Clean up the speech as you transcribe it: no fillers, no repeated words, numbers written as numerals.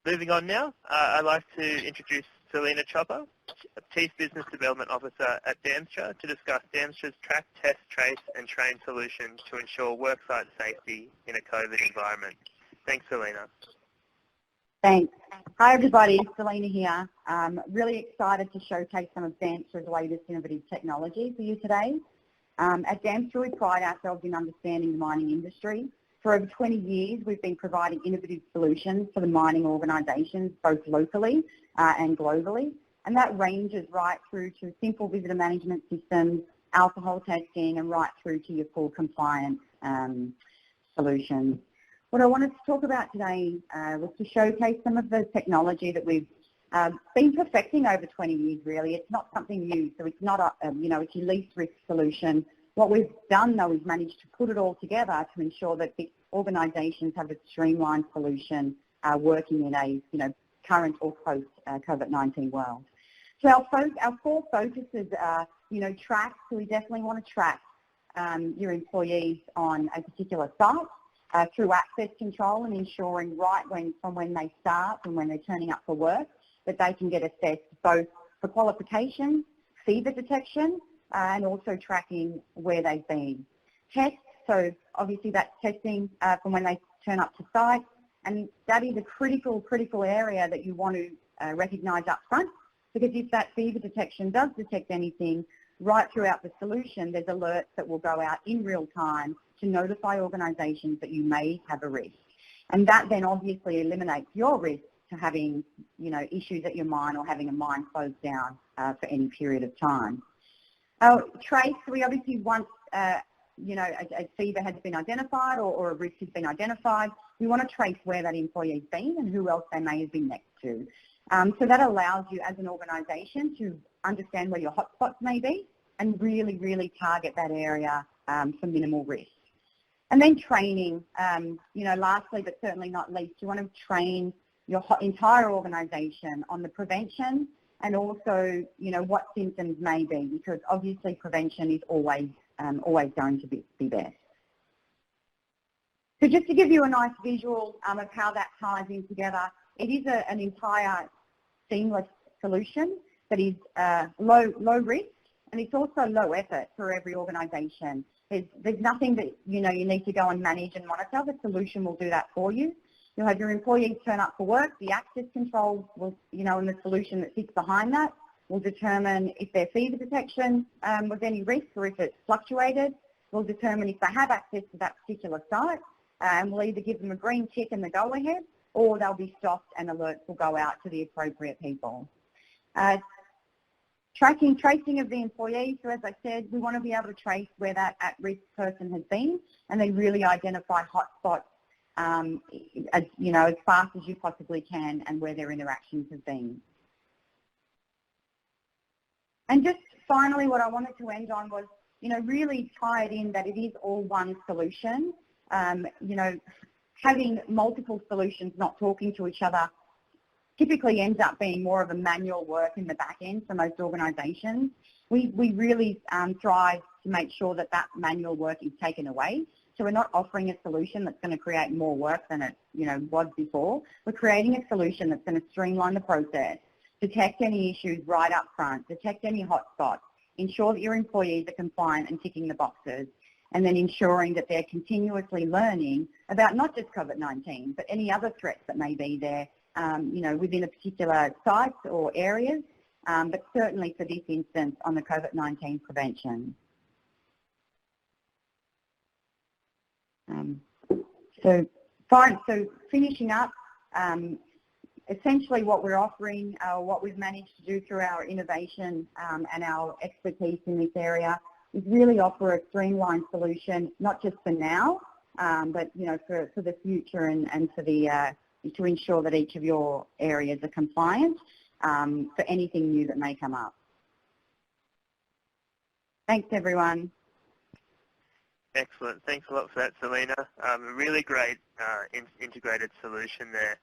Moving on now, I'd like to introduce Selena Chopper, Chief Business Development Officer at Damstra, to discuss Damstra's track, test, trace and train solution to ensure worksite safety in a COVID environment. Thanks, Selena. Thanks. Hi everybody, Selena here. Really excited to showcase some of Damstra's latest innovative technology for you today. At Damstra, we pride ourselves in understanding the mining industry. For over 20 years, we've been providing innovative solutions for the mining organisations, both locally and globally. And that ranges right through to simple visitor management systems, alcohol testing, and right through to your full compliance solutions. What I wanted to talk about today was to showcase some of the technology that we've been perfecting over 20 years, really. It's not something new, so it's not it's your least risk solution. What we've done, though, is managed to put it all together to ensure that the organisations have a streamlined solution working in a current or post-COVID-19 world. So our core focuses are, track. So we definitely want to track your employees on a particular site through access control and ensuring from when they start and when they're turning up for work that they can get assessed both for qualification, fever detection, and also tracking where they've been. Test, so obviously that's testing from when they turn up to site, and that is a critical area that you want to recognise up front, because if that fever detection does detect anything, right throughout the solution there's alerts that will go out in real time to notify organisations that you may have a risk. And that then obviously eliminates your risk to having issues at your mine or having a mine closed down for any period of time. Trace, we obviously once a fever has been identified or a risk has been identified, we want to trace where that employee's been and who else they may have been next to. So that allows you as an organisation to understand where your hotspots may be and really, really target that area for minimal risk. And then training, lastly but certainly not least, you want to train your entire organisation on the prevention and also, what symptoms may be, because obviously prevention is always going to be best. So just to give you a nice visual of how that ties in together, it is an entire seamless solution that is low risk, and it's also low effort for every organisation. There's nothing that you need to go and manage and monitor. The solution will do that for you. You'll have your employees turn up for work. The access control will, and the solution that sits behind that will determine if their fever detection was any risk or if it's fluctuated. We'll determine if they have access to that particular site, and we'll either give them a green tick and the go-ahead, or they'll be stopped and alerts will go out to the appropriate people. Tracing of the employees. So as I said, we want to be able to trace where that at-risk person has been and then really identify hotspots as fast as you possibly can and where their interactions have been. And just finally, what I wanted to end on was, really tie it in that it is all one solution. Having multiple solutions not talking to each other typically ends up being more of a manual work in the back end for most organisations. We really strive to make sure that manual work is taken away. So we're not offering a solution that's going to create more work than it was before. We're creating a solution that's going to streamline the process, detect any issues right up front, detect any hotspots, ensure that your employees are compliant and ticking the boxes, and then ensuring that they're continuously learning about not just COVID-19, but any other threats that may be there, within a particular site or areas, but certainly for this instance on the COVID-19 prevention. So finishing up, essentially what we're offering, what we've managed to do through our innovation and our expertise in this area is really offer a streamlined solution, not just for now, but for the future and for the to ensure that each of your areas are compliant for anything new that may come up. Thanks, everyone. Excellent. Thanks a lot for that, Selena. A really great integrated solution there.